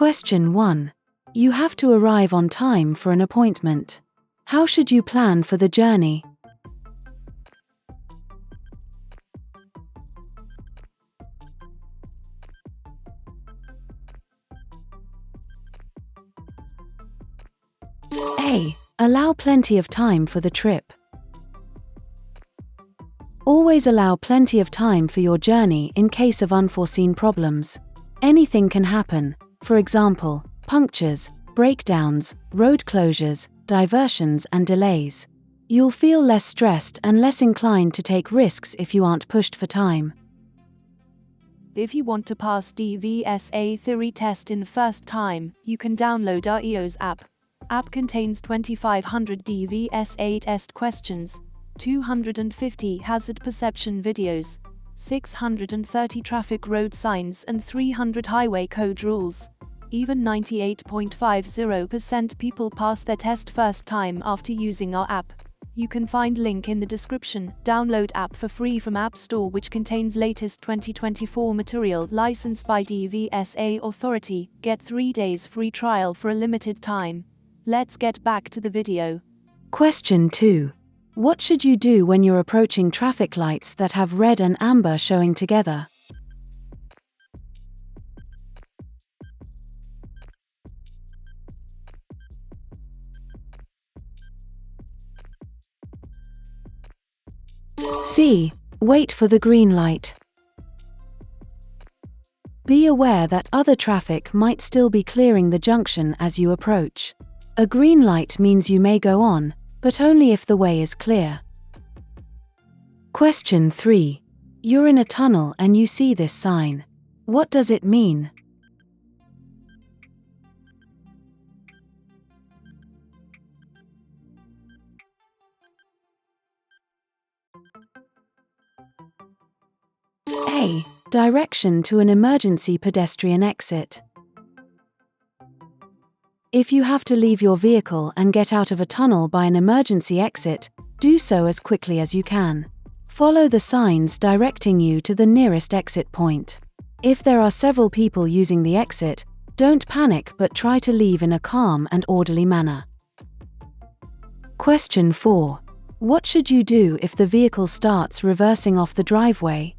Question 1. You have to arrive on time for an appointment. How should you plan for the journey? A. Allow plenty of time for the trip. Always allow plenty of time for your journey in case of unforeseen problems. Anything can happen, for example, punctures, breakdowns, road closures, diversions and delays. You'll feel less stressed and less inclined to take risks if you aren't pushed for time. If you want to pass dvsa theory test in first time, you can download our EOS app. App contains 2500 dvsa test questions, 250 hazard perception videos, 630 traffic road signs and 300 highway code rules. Even 98.50% people pass their test first time after using our app. You can find link in the description. Download app for free from App Store, which contains latest 2024 material licensed by dvsa authority. Get 3 days free trial for a limited time. Let's get back to the video. Question 2. What should you do when you're approaching traffic lights that have red and amber showing together? C. Wait for the green light. Be aware that other traffic might still be clearing the junction as you approach. A green light means you may go on, but only if the way is clear. Question 3. You're in a tunnel and you see this sign. What does it mean? A. Direction to an emergency pedestrian exit. If you have to leave your vehicle and get out of a tunnel by an emergency exit, do so as quickly as you can. Follow the signs directing you to the nearest exit point. If there are several people using the exit, don't panic but try to leave in a calm and orderly manner. Question 4. What should you do if the vehicle starts reversing off the driveway?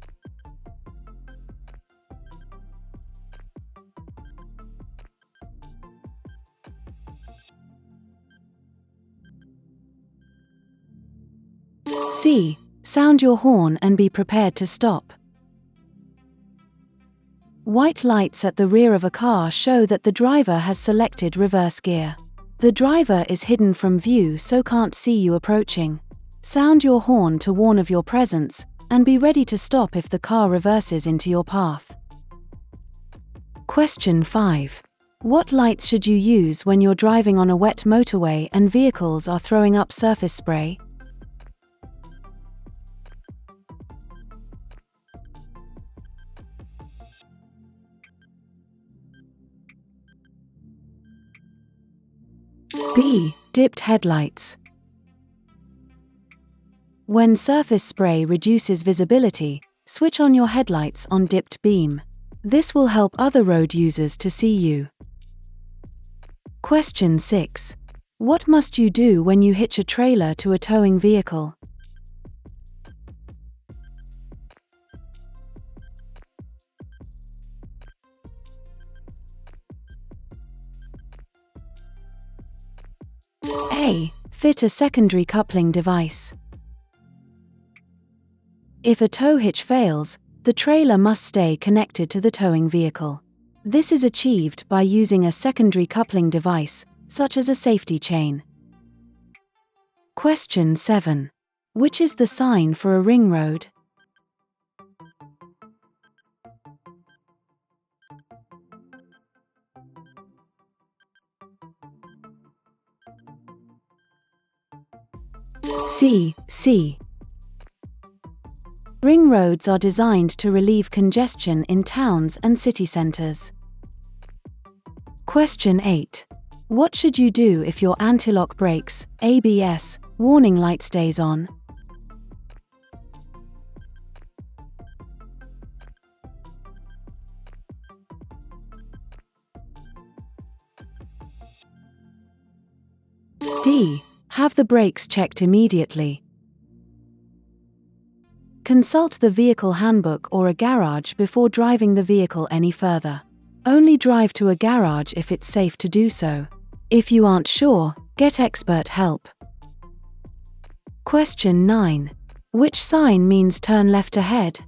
C. Sound your horn and be prepared to stop. White lights at the rear of a car show that the driver has selected reverse gear. The driver is hidden from view so can't see you approaching. Sound your horn to warn of your presence, and be ready to stop if the car reverses into your path. Question 5. What lights should you use when you're driving on a wet motorway and vehicles are throwing up surface spray? B. Dipped headlights. When surface spray reduces visibility, switch on your headlights on dipped beam. This will help other road users to see you. Question 6. What must you do when you hitch a trailer to a towing vehicle? A. Fit a secondary coupling device. If a tow hitch fails, the trailer must stay connected to the towing vehicle. This is achieved by using a secondary coupling device, such as a safety chain. Question 7. Which is the sign for a ring road? C. Ring roads are designed to relieve congestion in towns and city centers. Question 8. What should you do if your anti-lock brakes, ABS, warning light stays on? D. Have the brakes checked immediately. Consult the vehicle handbook or a garage before driving the vehicle any further. Only drive to a garage if it's safe to do so. If you aren't sure, get expert help. Question 9. Which sign means turn left ahead?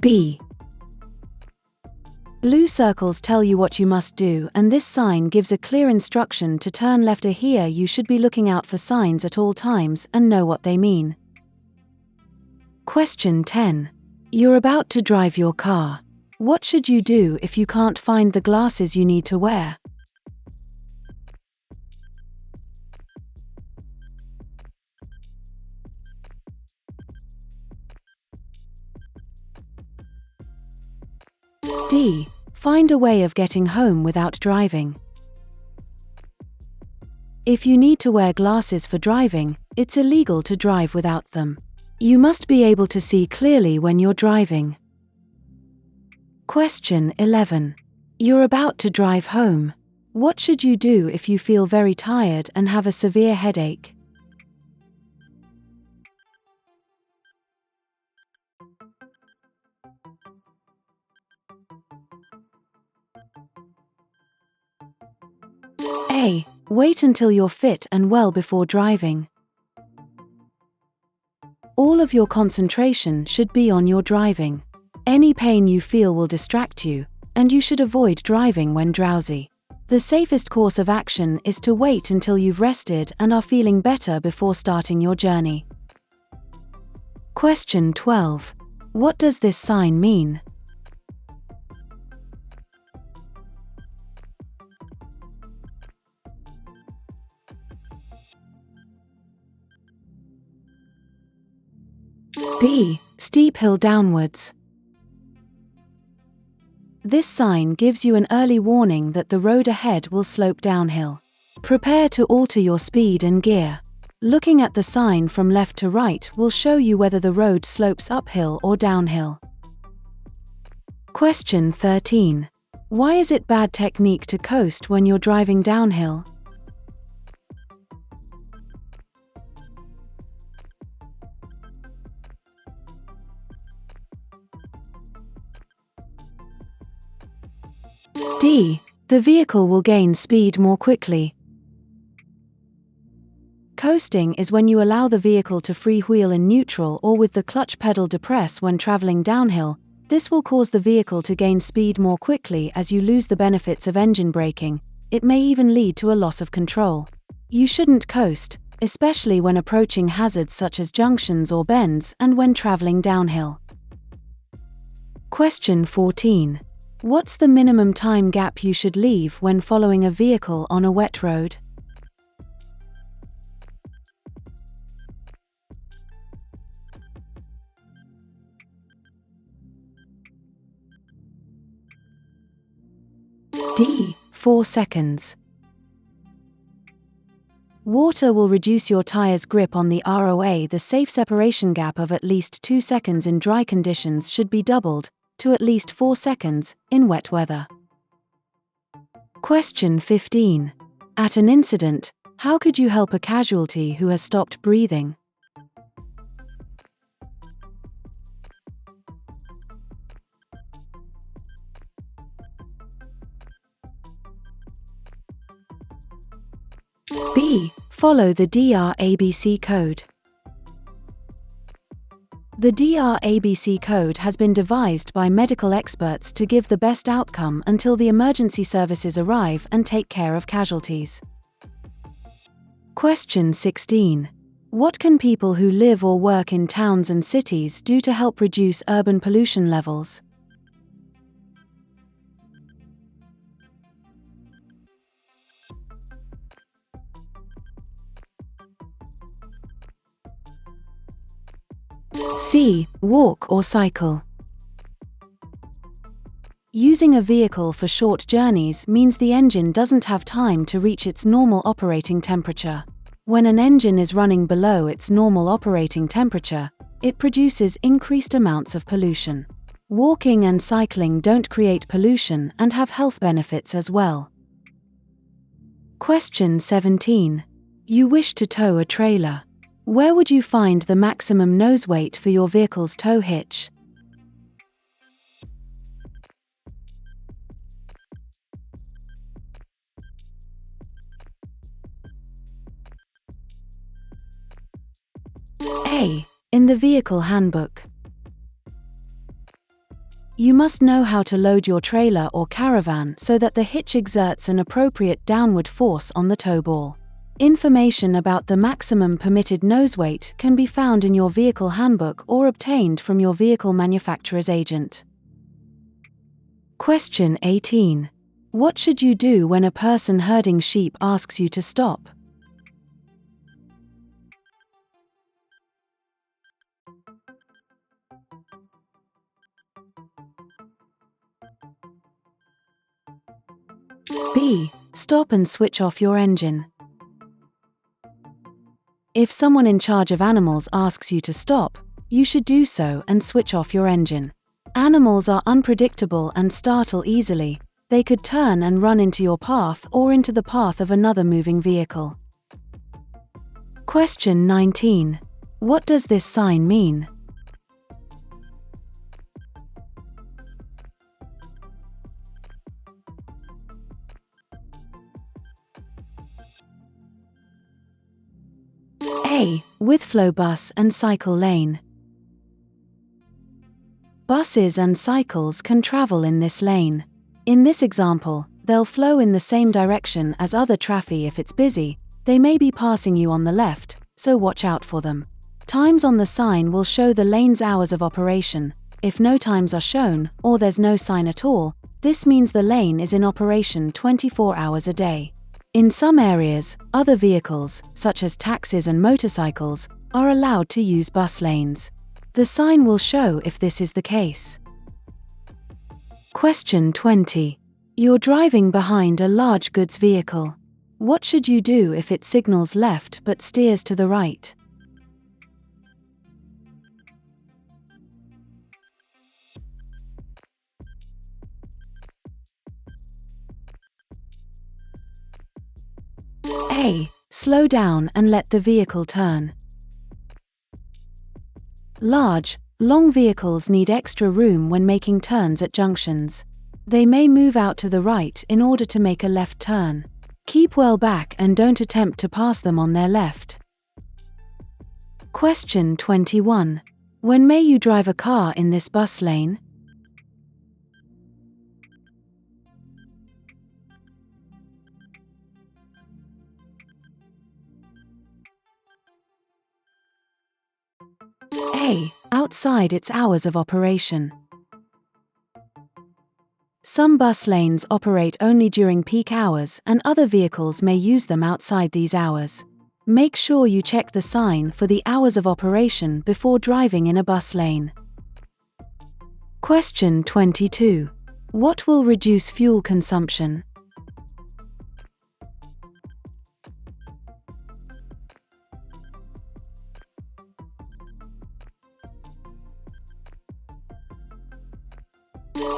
B. Blue circles tell you what you must do, and this sign gives a clear instruction to turn left. Here you should be looking out for signs at all times and know what they mean. Question 10. You're about to drive your car. What should you do if you can't find the glasses you need to wear? D. Find a way of getting home without driving. If you need to wear glasses for driving, it's illegal to drive without them. You must be able to see clearly when you're driving. Question 11. You're about to drive home. What should you do if you feel very tired and have a severe headache? A. Wait until you're fit and well before driving. All of your concentration should be on your driving. Any pain you feel will distract you, and you should avoid driving when drowsy. The safest course of action is to wait until you've rested and are feeling better before starting your journey. Question 12. What does this sign mean? B. Steep hill downwards. This sign gives you an early warning that the road ahead will slope downhill. Prepare to alter your speed and gear. Looking at the sign from left to right will show you whether the road slopes uphill or downhill. Question 13. Why is it bad technique to coast when you're driving downhill? D. The vehicle will gain speed more quickly. Coasting is when you allow the vehicle to freewheel in neutral or with the clutch pedal depress when traveling downhill. This will cause the vehicle to gain speed more quickly as you lose the benefits of engine braking. It may even lead to a loss of control. You shouldn't coast, especially when approaching hazards such as junctions or bends and when traveling downhill. Question 14. What's the minimum time gap you should leave when following a vehicle on a wet road? D. 4 seconds. Water will reduce your tire's grip on the ROA. The safe separation gap of at least 2 seconds in dry conditions should be doubled to at least 4 seconds in wet weather. Question 15. At an incident, how could you help a casualty who has stopped breathing? B. Follow the DRABC code. The DRABC code has been devised by medical experts to give the best outcome until the emergency services arrive and take care of casualties. Question 16. What can people who live or work in towns and cities do to help reduce urban pollution levels? C. Walk or cycle. Using a vehicle for short journeys means the engine doesn't have time to reach its normal operating temperature. When an engine is running below its normal operating temperature, it produces increased amounts of pollution. Walking and cycling don't create pollution and have health benefits as well. Question 17. You wish to tow a trailer. Where would you find the maximum nose weight for your vehicle's tow hitch? A. In the vehicle handbook. You must know how to load your trailer or caravan so that the hitch exerts an appropriate downward force on the tow ball. Information about the maximum permitted nose weight can be found in your vehicle handbook or obtained from your vehicle manufacturer's agent. Question 18. What should you do when a person herding sheep asks you to stop? B. Stop and switch off your engine. If someone in charge of animals asks you to stop, you should do so and switch off your engine. Animals are unpredictable and startle easily. They could turn and run into your path or into the path of another moving vehicle. Question 19. What does this sign mean? A. With flow bus and cycle lane. Buses and cycles can travel in this lane. In this example, they'll flow in the same direction as other traffic. If it's busy, they may be passing you on the left, so watch out for them. Times on the sign will show the lane's hours of operation. If no times are shown, or there's no sign at all, this means the lane is in operation 24 hours a day. In some areas, other vehicles, such as taxis and motorcycles, are allowed to use bus lanes. The sign will show if this is the case. Question 20. You're driving behind a large goods vehicle. What should you do if it signals left but steers to the right? A. Slow down and let the vehicle turn. Large, long vehicles need extra room when making turns at junctions. They may move out to the right in order to make a left turn. Keep well back and don't attempt to pass them on their left. Question 21. When may you drive a car in this bus lane? A. Outside its hours of operation. Some bus lanes operate only during peak hours and other vehicles may use them outside these hours. Make sure you check the sign for the hours of operation before driving in a bus lane. Question 22. What will reduce fuel consumption?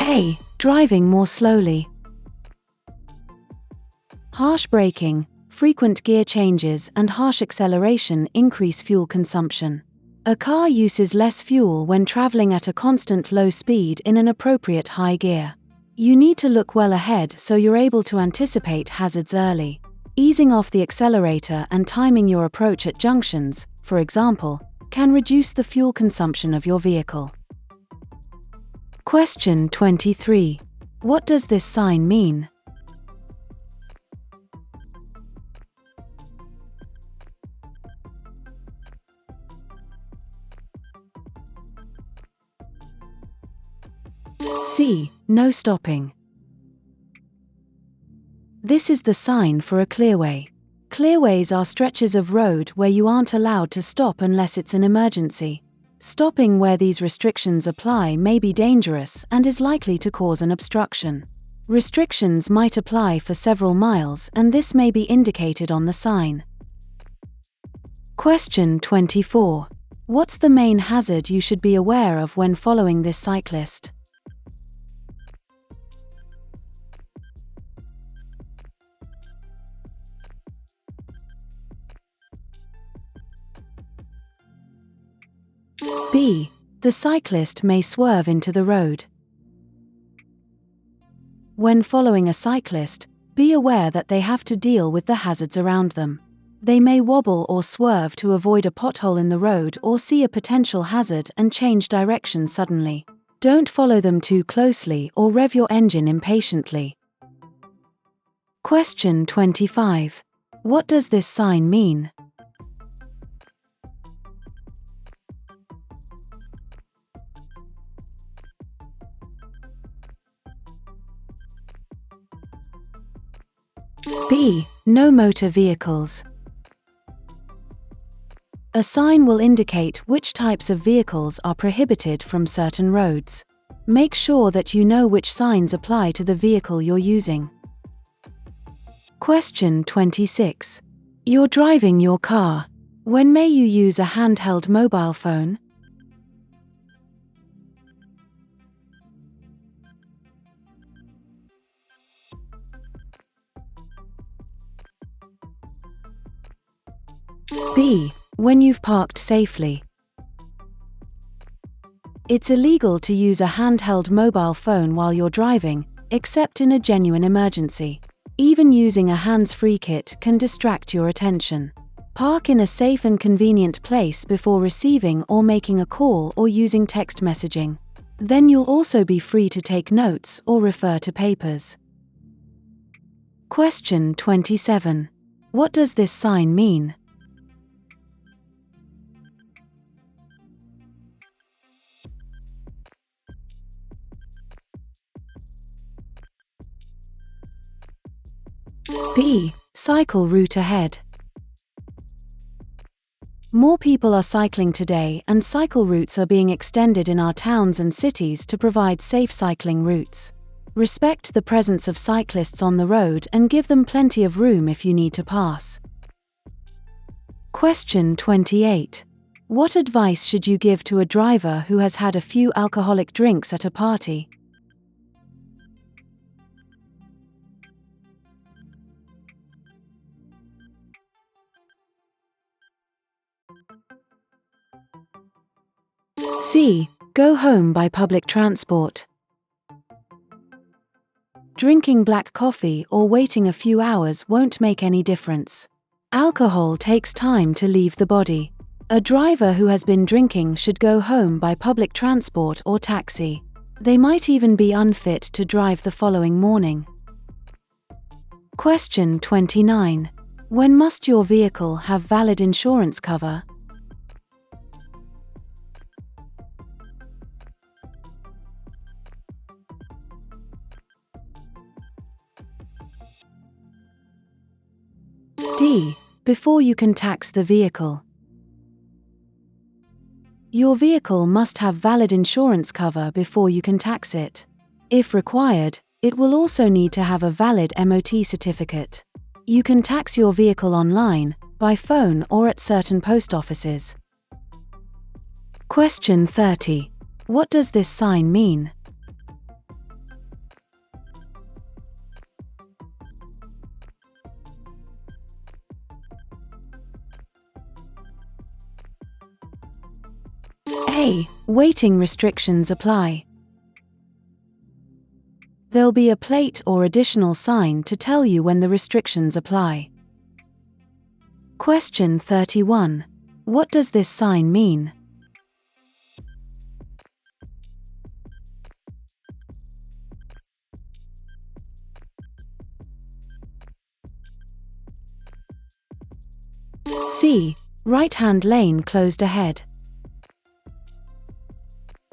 A. Driving more slowly. Harsh braking, frequent gear changes and harsh acceleration increase fuel consumption. A car uses less fuel when traveling at a constant low speed in an appropriate high gear. You need to look well ahead so you're able to anticipate hazards early. Easing off the accelerator and timing your approach at junctions, for example, can reduce the fuel consumption of your vehicle. Question 23. What does this sign mean? C. No stopping. This is the sign for a clearway. Clearways are stretches of road where you aren't allowed to stop unless it's an emergency. Stopping where these restrictions apply may be dangerous and is likely to cause an obstruction. Restrictions might apply for several miles and this may be indicated on the sign. Question 24. What's the main hazard you should be aware of when following this cyclist? B. The cyclist may swerve into the road. When following a cyclist, be aware that they have to deal with the hazards around them. They may wobble or swerve to avoid a pothole in the road or see a potential hazard and change direction suddenly. Don't follow them too closely or rev your engine impatiently. Question 25. What does this sign mean? B. No motor vehicles. A sign will indicate which types of vehicles are prohibited from certain roads. Make sure that you know which signs apply to the vehicle you're using. Question 26. You're driving your car. When may you use a handheld mobile phone? B. When you've parked safely. It's illegal to use a handheld mobile phone while you're driving, except in a genuine emergency. Even using a hands-free kit can distract your attention. Park in a safe and convenient place before receiving or making a call or using text messaging. Then you'll also be free to take notes or refer to papers. Question 27. What does this sign mean? B. Cycle route ahead. More people are cycling today and cycle routes are being extended in our towns and cities to provide safe cycling routes. Respect the presence of cyclists on the road and give them plenty of room if you need to pass. Question 28. What advice should you give to a driver who has had a few alcoholic drinks at a party? C. Go home by public transport. Drinking black coffee or waiting a few hours won't make any difference. Alcohol takes time to leave the body. A driver who has been drinking should go home by public transport or taxi. They might even be unfit to drive the following morning. Question 29. When must your vehicle have valid insurance cover? D. Before you can tax the vehicle. Your vehicle must have valid insurance cover before you can tax it. If required, it will also need to have a valid MOT certificate. You can tax your vehicle online, by phone or at certain post offices. Question 30. What does this sign mean? A. Waiting restrictions apply. There'll be a plate or additional sign to tell you when the restrictions apply. Question 31. What does this sign mean? C. Right-hand lane closed ahead.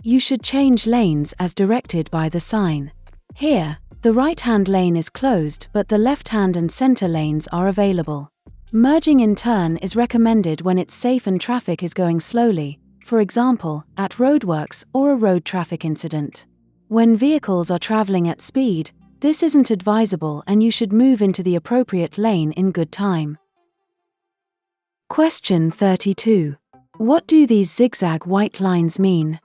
You should change lanes as directed by the sign. Here, the right-hand lane is closed but the left-hand and center lanes are available. Merging in turn is recommended when it's safe and traffic is going slowly, for example, at roadworks or a road traffic incident. When vehicles are traveling at speed, this isn't advisable and you should move into the appropriate lane in good time. Question 32. What do these zigzag white lines mean?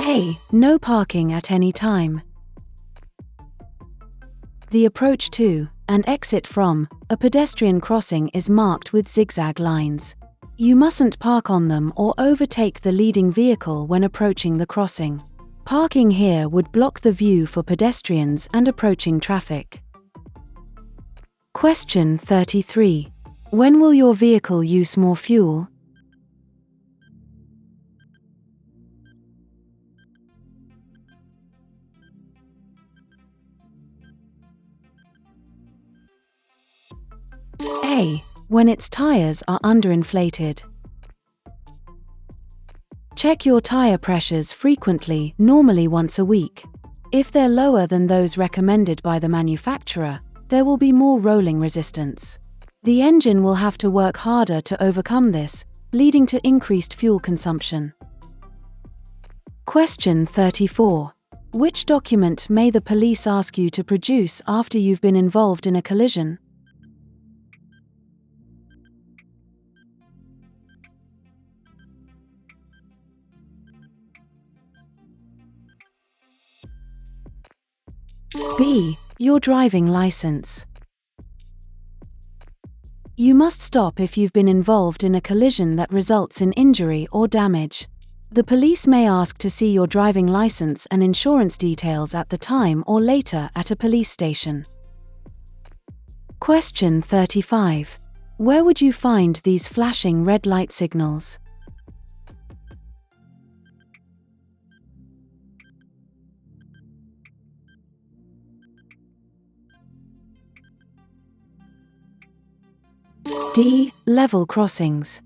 A. No parking at any time. The approach to, and exit from, a pedestrian crossing is marked with zigzag lines. You mustn't park on them or overtake the leading vehicle when approaching the crossing. Parking here would block the view for pedestrians and approaching traffic. Question 33. When will your vehicle use more fuel? A. When its tires are underinflated. Check your tire pressures frequently, normally once a week. If they're lower than those recommended by the manufacturer, there will be more rolling resistance. The engine will have to work harder to overcome this, leading to increased fuel consumption. Question 34. Which document may the police ask you to produce after you've been involved in a collision? B. Your driving license. You must stop if you've been involved in a collision that results in injury or damage. The police may ask to see your driving license and insurance details at the time or later at a police station. Question 35. Where would you find these flashing red light signals? D. Level crossings.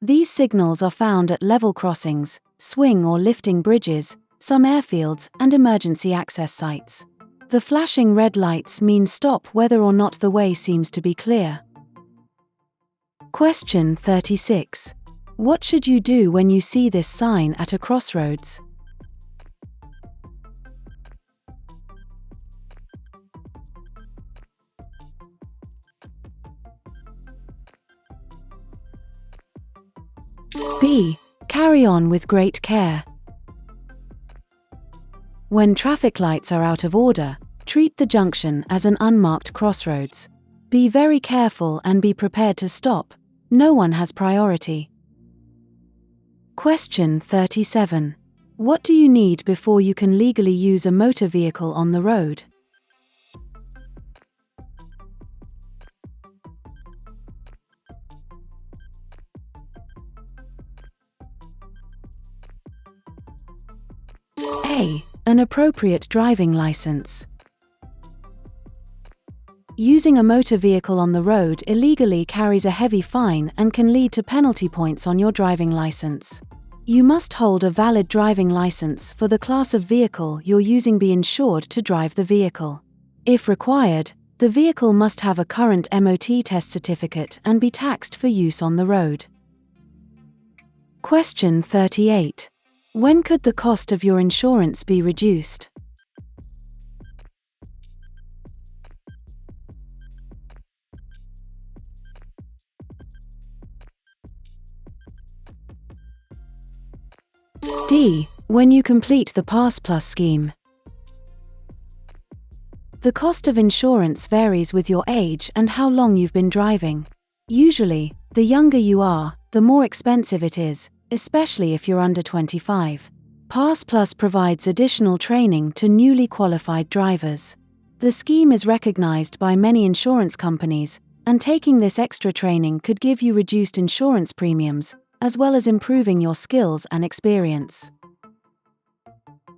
These signals are found at level crossings, swing or lifting bridges, some airfields, and emergency access sites. The flashing red lights mean stop whether or not the way seems to be clear. Question 36. What should you do when you see this sign at a crossroads? B. Carry on with great care. When traffic lights are out of order, treat the junction as an unmarked crossroads. Be very careful and be prepared to stop. No one has priority. Question 37. What do you need before you can legally use a motor vehicle on the road? A. An appropriate driving license. Using a motor vehicle on the road illegally carries a heavy fine and can lead to penalty points on your driving license. You must hold a valid driving license for the class of vehicle you're using. Be insured to drive the vehicle. If required, the vehicle must have a current MOT test certificate and be taxed for use on the road. Question 38. When could the cost of your insurance be reduced? D. When you complete the Pass Plus scheme. The cost of insurance varies with your age and how long you've been driving. Usually, the younger you are, the more expensive it is, especially if you're under 25. Pass Plus provides additional training to newly qualified drivers. The scheme is recognized by many insurance companies, and taking this extra training could give you reduced insurance premiums, as well as improving your skills and experience.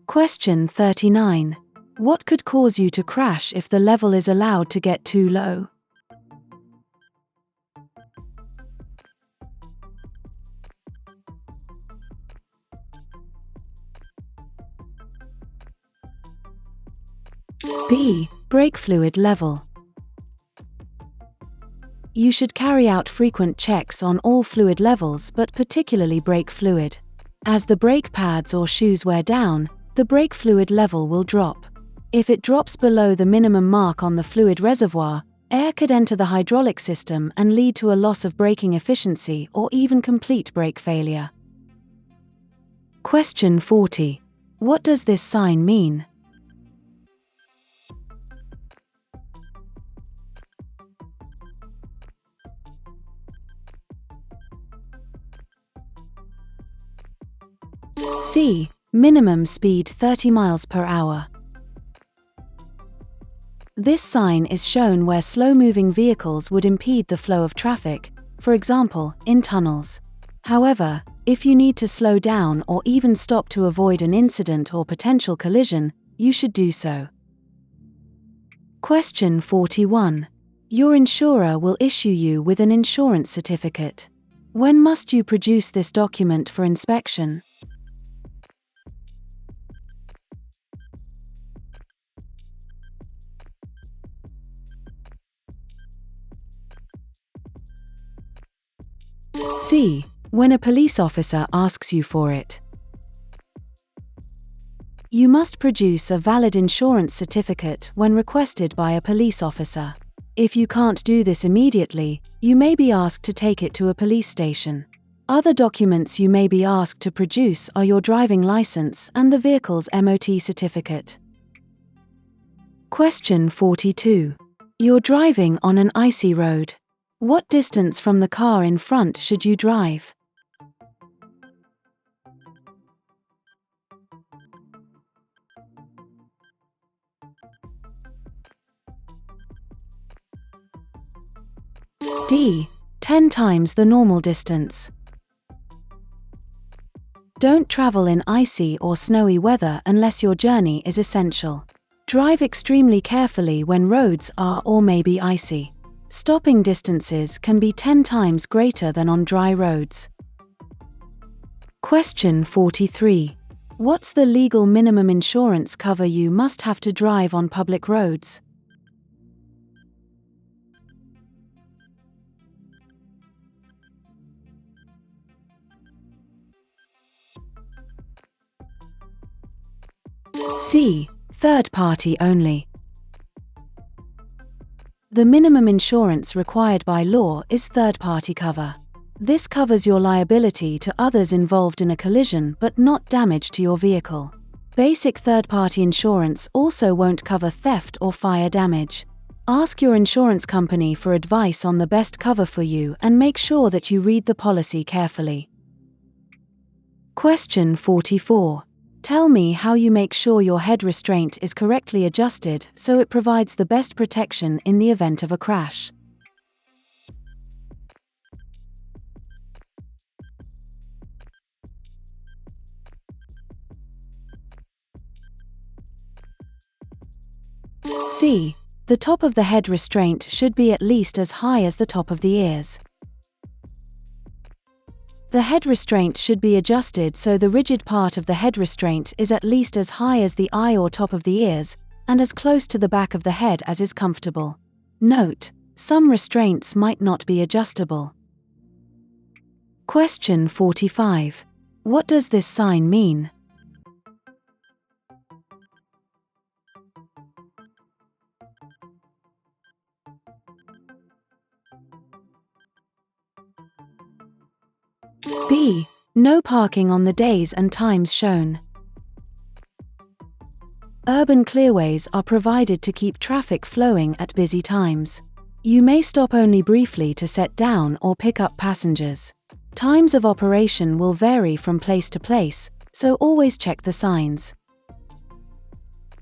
Question 39. What could cause you to crash if the level is allowed to get too low? B. Brake fluid level. You should carry out frequent checks on all fluid levels, but particularly brake fluid. As the brake pads or shoes wear down, the brake fluid level will drop. If it drops below the minimum mark on the fluid reservoir, air could enter the hydraulic system and lead to a loss of braking efficiency or even complete brake failure. Question 40. What does this sign mean? C. Minimum speed 30 miles per hour. This sign is shown where slow-moving vehicles would impede the flow of traffic, for example, in tunnels. However, if you need to slow down or even stop to avoid an incident or potential collision, you should do so. Question 41. Your insurer will issue you with an insurance certificate. When must you produce this document for inspection? C. When a police officer asks you for it. You must produce a valid insurance certificate when requested by a police officer. If you can't do this immediately, you may be asked to take it to a police station. Other documents you may be asked to produce are your driving license and the vehicle's MOT certificate. Question 42. You're driving on an icy road. What distance from the car in front should you drive? D. 10 times the normal distance. Don't travel in icy or snowy weather unless your journey is essential. Drive extremely carefully when roads are or may be icy. Stopping distances can be 10 times greater than on dry roads. Question 43. What's the legal minimum insurance cover you must have to drive on public roads? C. Third party only. The minimum insurance required by law is third-party cover. This covers your liability to others involved in a collision but not damage to your vehicle. Basic third-party insurance also won't cover theft or fire damage. Ask your insurance company for advice on the best cover for you and make sure that you read the policy carefully. Question 44. Tell me how you make sure your head restraint is correctly adjusted so it provides the best protection in the event of a crash. C. The top of the head restraint should be at least as high as the top of the ears. The head restraint should be adjusted so the rigid part of the head restraint is at least as high as the eye or top of the ears, and as close to the back of the head as is comfortable. Note: some restraints might not be adjustable. Question 45. What does this sign mean? B. No parking on the days and times shown. Urban clearways are provided to keep traffic flowing at busy times. You may stop only briefly to set down or pick up passengers. Times of operation will vary from place to place, so always check the signs.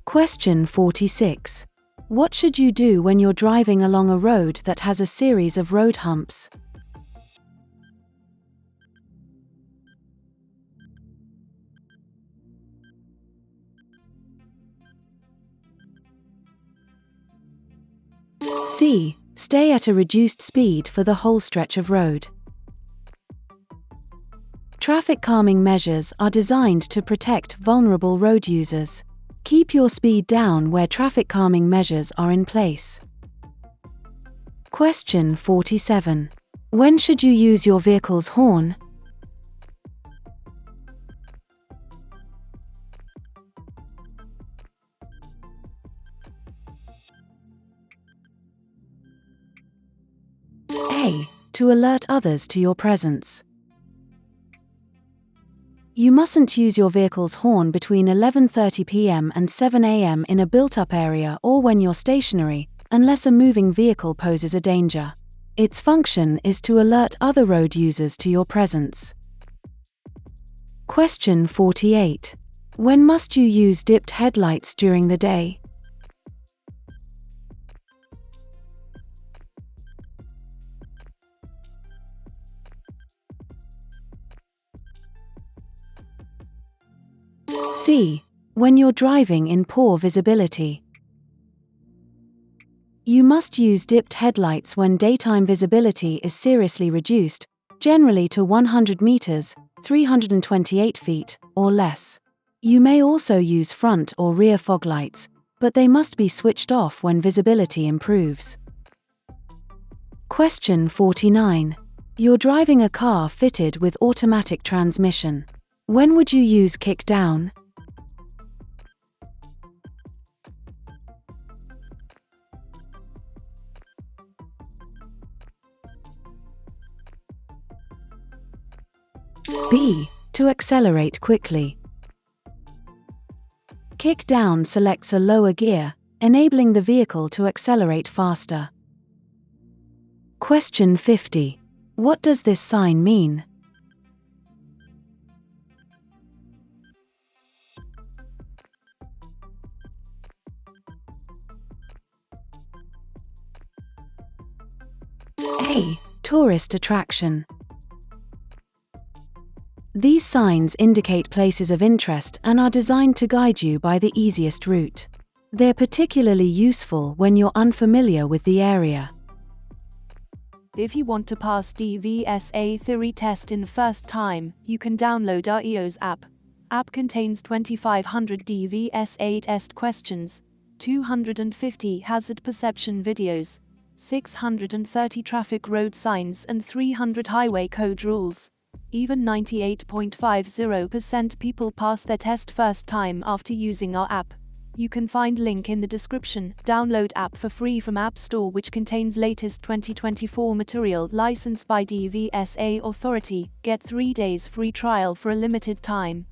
Question 46. What should you do when you're driving along a road that has a series of road humps? C. Stay at a reduced speed for the whole stretch of road. Traffic calming measures are designed to protect vulnerable road users. Keep your speed down where traffic calming measures are in place. Question 47. When should you use your vehicle's horn? A. To alert others to your presence. You mustn't use your vehicle's horn between 11:30 p.m. and 7 a.m. in a built-up area or when you're stationary, unless a moving vehicle poses a danger. Its function is to alert other road users to your presence. Question 48. When must you use dipped headlights during the day? C. When you're driving in poor visibility. You must use dipped headlights when daytime visibility is seriously reduced, generally to 100 meters, 328 feet, or less. You may also use front or rear fog lights, but they must be switched off when visibility improves. Question 49. You're driving a car fitted with automatic transmission. When would you use kick down? B. To accelerate quickly. Kick down selects a lower gear, enabling the vehicle to accelerate faster. Question 50. What does this sign mean? A. Tourist attraction. These signs indicate places of interest and are designed to guide you by the easiest route. They're particularly useful when you're unfamiliar with the area. If you want to pass dvsa theory test in first time, you can download our EOS app. App contains 2500 dvsa test questions, 250 hazard perception videos, 630 traffic road signs and 300 highway code rules. Even 98.50% people pass their test first time after using our app. You can find link in the description. Download app for free from App Store, which contains latest 2024 material licensed by DVSA authority. Get 3 days free trial for a limited time.